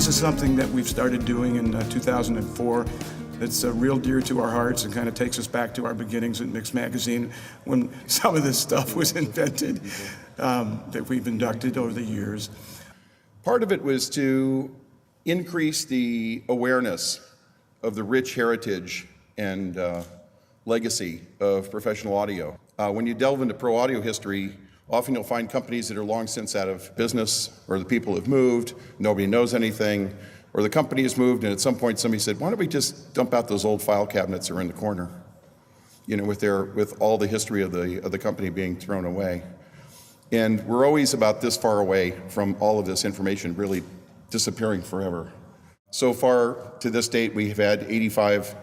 This is something that we've started doing in 2004. It's real dear to our hearts and kind of takes us back to our beginnings at Mix Magazine when some of this stuff was invented that we've inducted over the years. Part of it was to increase the awareness of the rich heritage and legacy of professional audio. When you delve into pro audio history, often you'll find companies that are long since out of business, or the people have moved, nobody knows anything, or the company has moved, and at some point somebody said, why don't we just dump out those old file cabinets that are in the corner, you know, with all the history of the company being thrown away. And we're always about this far away from all of this information really disappearing forever. So far, to this date, we have had 85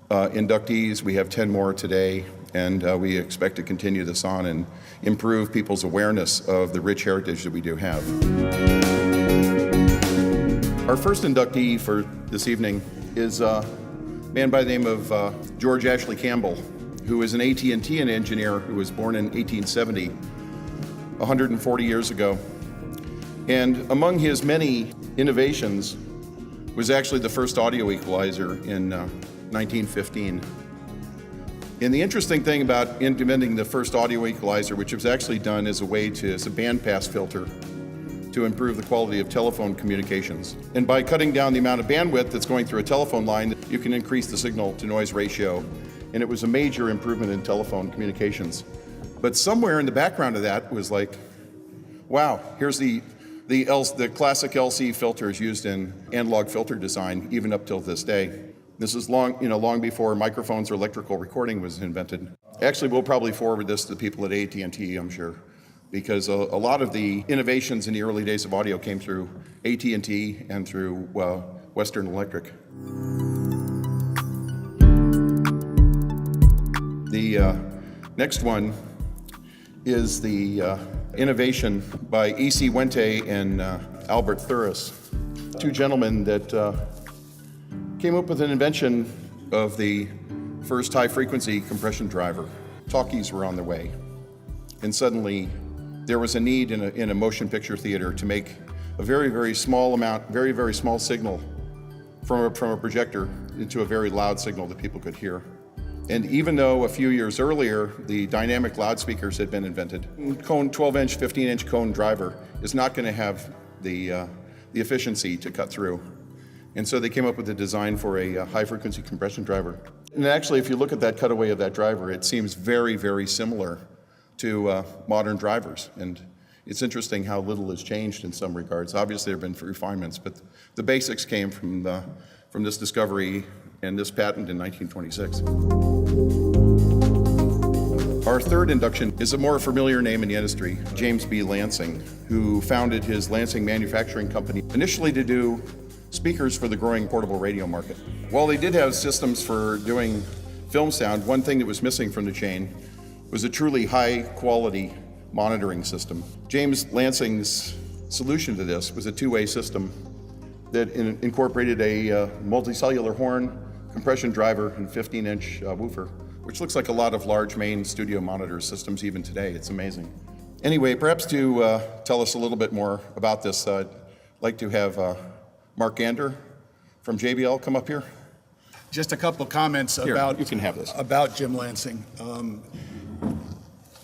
inductees. We have 10 more today, and we expect to continue this on and improve people's awareness of the rich heritage that we do have. Our first inductee for this evening is a man by the name of George Ashley Campbell, who is an AT&T engineer who was born in 1870, 140 years ago. And among his many innovations was actually the first audio equalizer in 1915. And the interesting thing about inventing the first audio equalizer, which was actually done as a way to, as a bandpass filter, to improve the quality of telephone communications. And by cutting down the amount of bandwidth that's going through a telephone line, you can increase the signal to noise ratio. And it was a major improvement in telephone communications. But somewhere in the background of that was like, wow, here's the classic LC filters used in analog filter design, even up till this day. This is long before microphones or electrical recording was invented. Actually, we'll probably forward this to the people at AT&T, I'm sure, because a lot of the innovations in the early days of audio came through AT&T and through Western Electric. The next one is the innovation by E.C. Wente and Albert Thuris, two gentlemen that came up with an invention of the first high-frequency compression driver. Talkies were on their way, and suddenly there was a need in a motion picture theater to make a very, very small amount, very, very small signal from a projector into a very loud signal that people could hear. And even though a few years earlier the dynamic loudspeakers had been invented, cone 12-inch, 15-inch cone driver is not going to have the efficiency to cut through. And so they came up with a design for a high-frequency compression driver. And actually, if you look at that cutaway of that driver, it seems very, very similar to modern drivers. And it's interesting how little has changed in some regards. Obviously, there have been refinements, but the basics came from this discovery and this patent in 1926. Our third induction is a more familiar name in the industry, James B. Lansing, who founded his Lansing Manufacturing Company initially to do speakers for the growing portable radio market. While they did have systems for doing film sound, one thing that was missing from the chain was a truly high-quality monitoring system. James Lansing's solution to this was a two-way system that incorporated a multicellular horn, compression driver, and 15-inch woofer, which looks like a lot of large main studio monitor systems even today. It's amazing. Anyway, perhaps to tell us a little bit more about this, I'd like to have Mark Gander from JBL come up here. Just a couple of comments Here, you can have this. About Jim Lansing.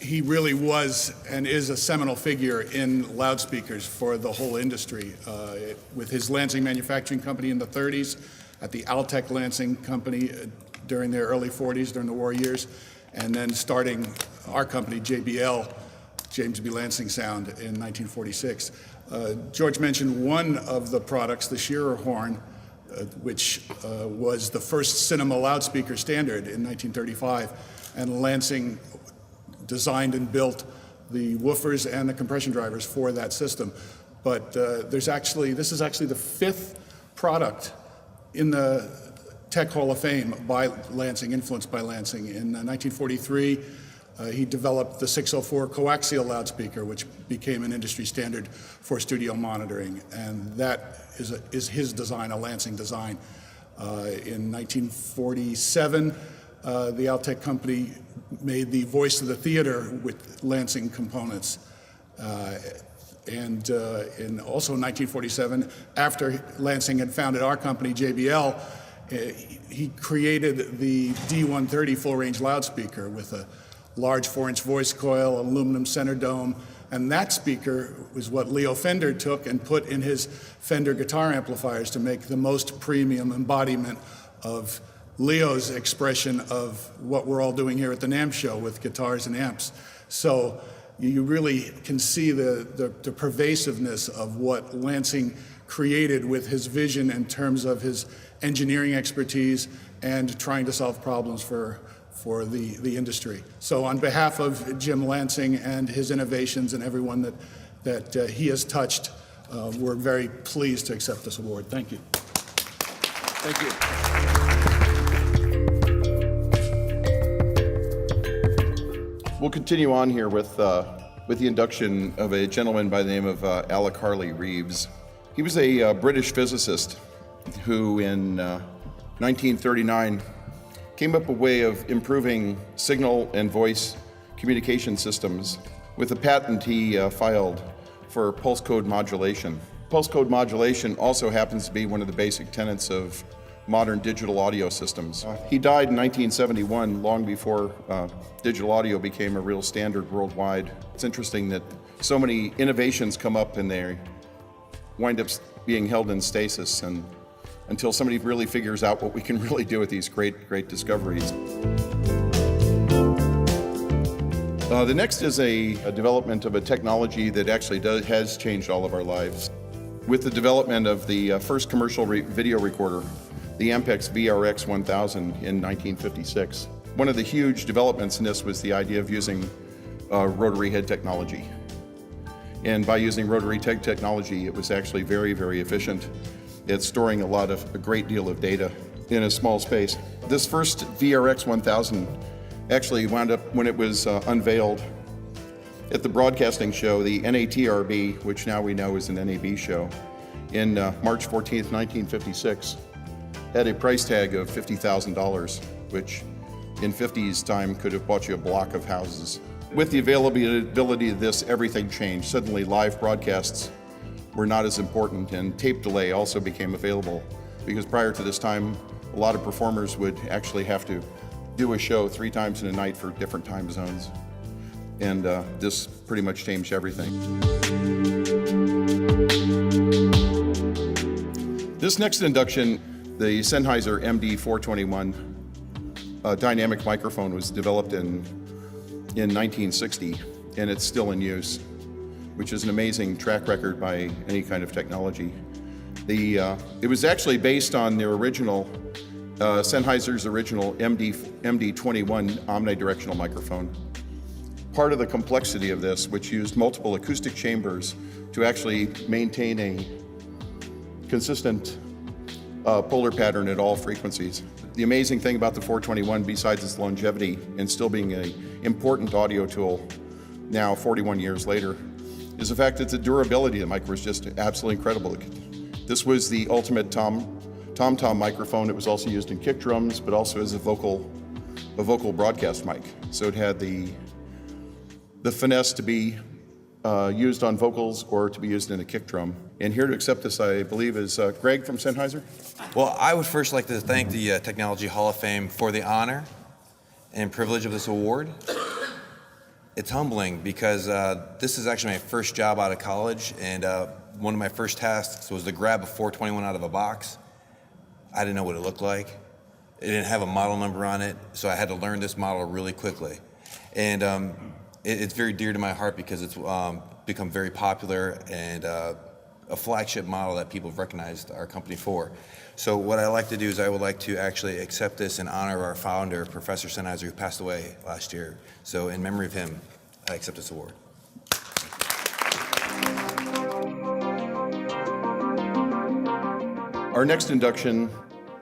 He really was and is a seminal figure in loudspeakers for the whole industry. With his Lansing Manufacturing Company in the 30s, at the Altec Lansing Company during their early 40s, during the war years, and then starting our company, JBL, James B. Lansing Sound, in 1946. George mentioned one of the products, the Shearer horn, which was the first cinema loudspeaker standard in 1935, and Lansing designed and built the woofers and the compression drivers for that system. But this is actually the fifth product in the Tech Hall of Fame by Lansing, influenced by Lansing. In 1943, he developed the 604 coaxial loudspeaker, which became an industry standard for studio monitoring, and that is his design, a Lansing design. In 1947, the Altec company made the Voice of the Theater with Lansing components. And also in 1947, after Lansing had founded our company, JBL, he created the D130 full-range loudspeaker with a large 4-inch voice coil, aluminum center dome, and that speaker was what Leo Fender took and put in his Fender guitar amplifiers to make the most premium embodiment of Leo's expression of what we're all doing here at the NAMM show with guitars and amps. So you really can see the pervasiveness of what Lansing created with his vision in terms of his engineering expertise and trying to solve problems for the industry. So on behalf of Jim Lansing and his innovations and everyone that he has touched, we're very pleased to accept this award. Thank you. Thank you. We'll continue on here with the induction of a gentleman by the name of Alec Harley Reeves. He was a British physicist who in 1939 came up with a way of improving signal and voice communication systems with a patent he filed for pulse code modulation. Pulse code modulation also happens to be one of the basic tenets of modern digital audio systems. He died in 1971, long before digital audio became a real standard worldwide. It's interesting that so many innovations come up and they wind up being held in stasis and until somebody really figures out what we can really do with these great discoveries. The next is a development of a technology that actually has changed all of our lives. With the development of the first commercial video recorder, the Ampex VRX 1000 in 1956. One of the huge developments in this was the idea of using rotary head technology. And by using rotary head technology, it was actually very efficient at storing a great deal of data in a small space. This first VRX 1000 actually wound up, when it was unveiled at the broadcasting show, the NATRB, which now we know is an NAB show, in March 14th, 1956, had a price tag of $50,000, which in 50s time could have bought you a block of houses. With the availability of this, everything changed. Suddenly live broadcasts were not as important, and tape delay also became available, because prior to this time, a lot of performers would actually have to do a show 3 times in a night for different time zones. And this pretty much changed everything. This next induction, the Sennheiser MD421 dynamic microphone, was developed in 1960, and it's still in use, which is an amazing track record by any kind of technology. It was actually based on their original, Sennheiser's original MD21 omnidirectional microphone. Part of the complexity of this, which used multiple acoustic chambers to actually maintain a consistent polar pattern at all frequencies. The amazing thing about the 421, besides its longevity and still being an important audio tool now 41 years later, is the fact that the durability of the mic was just absolutely incredible. This was the ultimate tom-tom microphone. It was also used in kick drums, but also as a vocal broadcast mic. So it had the finesse to be used on vocals or to be used in a kick drum. And here to accept this, I believe, is Greg from Sennheiser. Well, I would first like to thank the TECnology Hall of Fame for the honor and privilege of this award. It's humbling because this is actually my first job out of college, and one of my first tasks was to grab a 421 out of a box. I didn't know what it looked like. It didn't have a model number on it, so I had to learn this model really quickly. And it's very dear to my heart because it's become very popular and a flagship model that people have recognized our company for. So what I like to do is I would like to actually accept this in honor of our founder, Professor Sennheiser, who passed away last year. So in memory of him, I accept this award. Our next induction,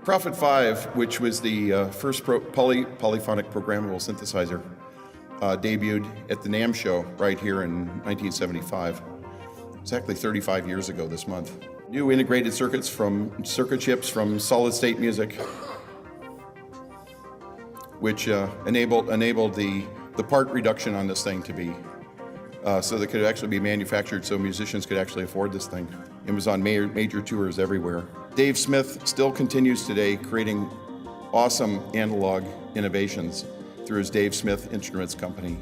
Prophet 5, which was the first polyphonic programmable synthesizer, debuted at the NAMM show right here in 1975. Exactly 35 years ago this month. New integrated circuit chips from Solid State Music, which enabled the part reduction on this thing to be so that it could actually be manufactured so musicians could actually afford this thing. It was on major tours everywhere. Dave Smith still continues today creating awesome analog innovations through his Dave Smith Instruments company.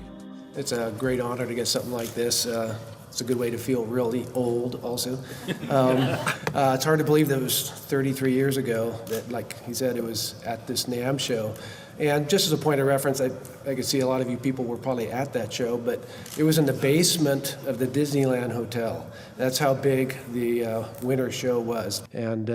It's a great honor to get something like this. It's a good way to feel really old also. It's hard to believe that it was 33 years ago that, like he said, it was at this NAMM show. And just as a point of reference, I could see a lot of you people were probably at that show, but it was in the basement of the Disneyland Hotel. That's how big the winter show was. And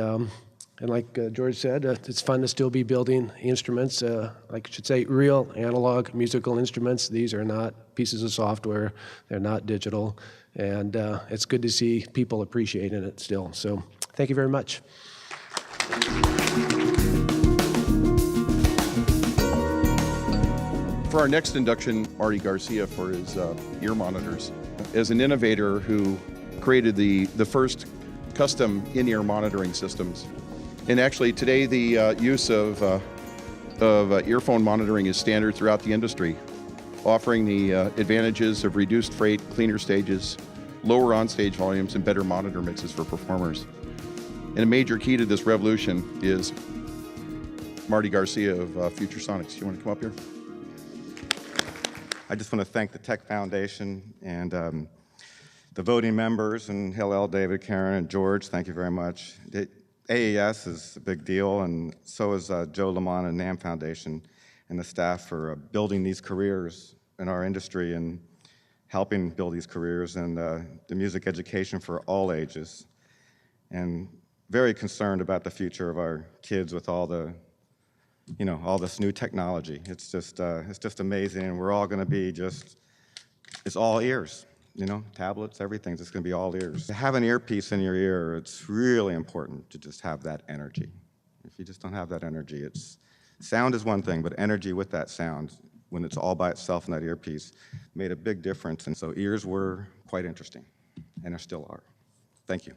like George said, it's fun to still be building instruments, like I should say, real analog musical instruments. These are not pieces of software. They're not digital. And it's good to see people appreciating it still. So thank you very much. For our next induction, Marty Garcia for his ear monitors. As an innovator who created the first custom in-ear monitoring systems. And actually today the use of earphone monitoring is standard throughout the industry, offering the advantages of reduced freight, cleaner stages, lower on-stage volumes, and better monitor mixes for performers. And a major key to this revolution is Marty Garcia of Future Sonics. You want to come up here? I just want to thank the Tech Foundation and the voting members, and Hillel, David, Karen, and George. Thank you very much. AES is a big deal, and so is Joe Lamont and NAMM Foundation and the staff for building these careers in our industry and helping build these careers, and the music education for all ages. And very concerned about the future of our kids with all the all this new technology. It's just amazing, and we're all going to be it's all ears, tablets, everything's just going to be all ears. To have an earpiece in your ear, it's really important to just have that energy. If you just don't have that energy, sound is one thing, but energy with that sound, when it's all by itself in that earpiece, made a big difference. And so ears were quite interesting, and they still are. Thank you.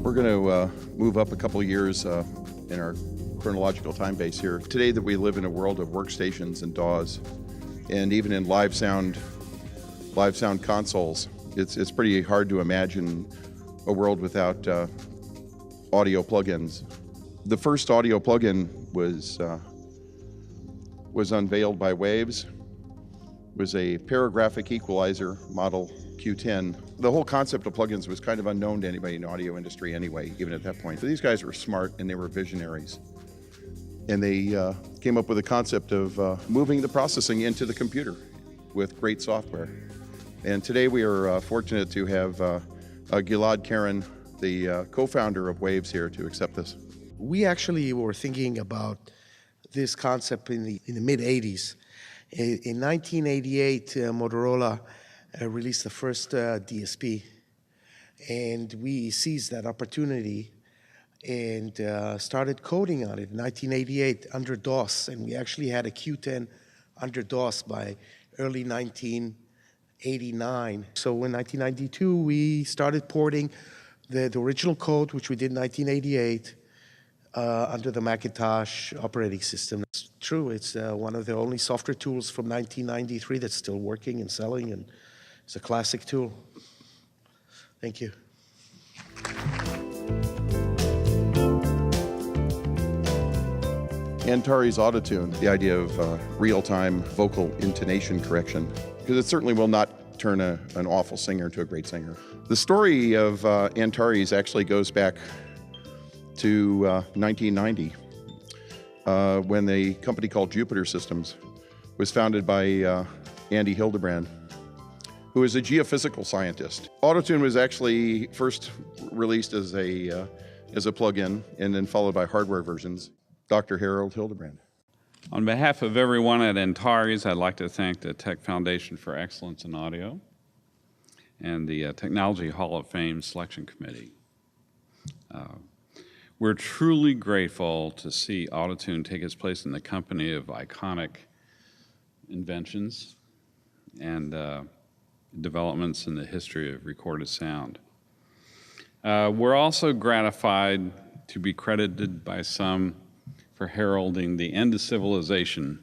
We're going to move up a couple years in our chronological time base here. Today that we live in a world of workstations and DAWs, and even in live sound consoles, it's pretty hard to imagine a world without audio plugins. The first audio plugin was unveiled by Waves. It was a paragraphic equalizer model Q10. The whole concept of plugins was kind of unknown to anybody in the audio industry anyway, even at that point. So these guys were smart and they were visionaries. And they came up with a concept of moving the processing into the computer with great software. And today we are fortunate to have Gilad Karen, the co-founder of Waves, here to accept this. We actually were thinking about this concept in the mid-'80s. In 1988, Motorola released the first DSP, and we seized that opportunity and started coding on it in 1988 under DOS, and we actually had a Q10 under DOS by early 1989. So in 1992, we started porting the original code, which we did in 1988, under the Macintosh operating system. It's true, it's one of the only software tools from 1993 that's still working and selling, and it's a classic tool. Thank you. Antares Autotune, the idea of real-time vocal intonation correction, because it certainly will not turn an awful singer to a great singer. The story of Antares actually goes back to 1990, when the company called Jupiter Systems was founded by Andy Hildebrand, who is a geophysical scientist. Autotune was actually first released as a plugin and then followed by hardware versions. Dr. Harold Hildebrand. On behalf of everyone at Antares, I'd like to thank the Tech Foundation for Excellence in Audio and the TECnology Hall of Fame Selection Committee. We're truly grateful to see Autotune take its place in the company of iconic inventions and developments in the history of recorded sound. We're also gratified to be credited by some for heralding the end of civilization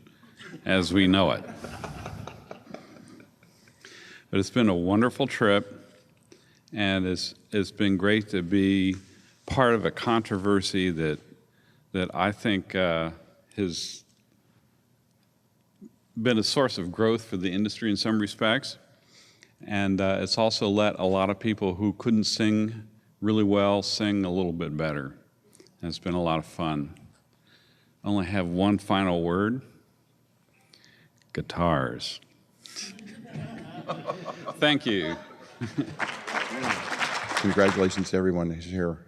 as we know it. But it's been a wonderful trip, and it's been great to be part of a controversy that I think has been a source of growth for the industry in some respects. And it's also let a lot of people who couldn't sing really well sing a little bit better. And it's been a lot of fun. I only have one final word: guitars. Thank you. Congratulations to everyone who's here.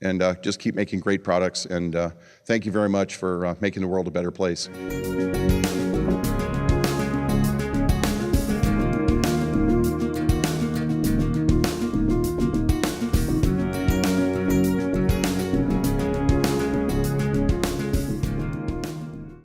And just keep making great products. And thank you very much for making the world a better place.